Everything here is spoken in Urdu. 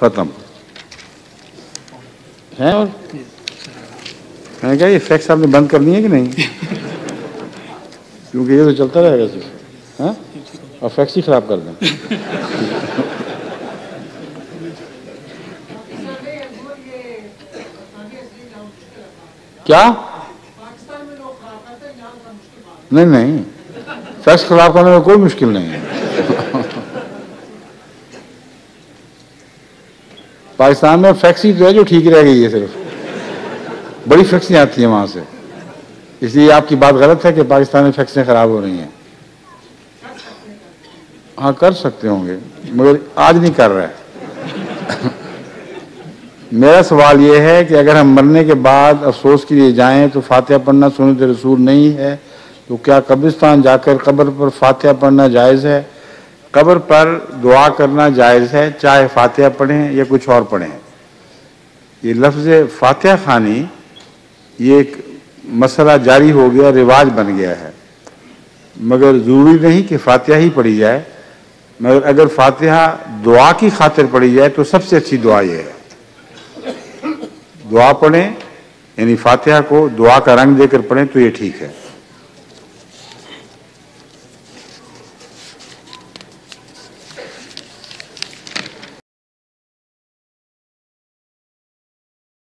ختم ہے. اور میں نے کہا یہ فیکس آپ نے بند کرنی ہے کہ نہیں؟ کیونکہ یہ تو چلتا رہے گا صرف. ہاں اور فیکس ہی خراب کر دیں. کیا نہیں فیکس خراب کرنے میں کوئی مشکل نہیں ہے. پاکستان میں فیکس ہی جو ہے جو ٹھیک رہ گئی ہے، صرف بڑی فیکسیں آتی ہیں وہاں سے. اس لیے آپ کی بات غلط ہے کہ پاکستان میں فیکسیں خراب ہو رہی ہیں. ہاں کر سکتے ہوں گے مگر آج نہیں کر رہے. میرا سوال یہ ہے کہ اگر ہم مرنے کے بعد افسوس کے لیے جائیں تو فاتحہ پڑھنا سنت رسول نہیں ہے، تو کیا قبرستان جا کر قبر پر فاتحہ پڑھنا جائز ہے؟ قبر پر دعا کرنا جائز ہے، چاہے فاتحہ پڑھیں یا کچھ اور پڑھیں. یہ لفظ فاتحہ خوانی یہ ایک مسئلہ جاری ہو گیا، رواج بن گیا ہے. مگر ضروری نہیں کہ فاتحہ ہی پڑھی جائے، مگر اگر فاتحہ دعا کی خاطر پڑھی جائے تو سب سے اچھی دعا یہ ہے دعا پڑھیں، یعنی فاتحہ کو دعا کا رنگ دے کر پڑھیں تو یہ ٹھیک ہے.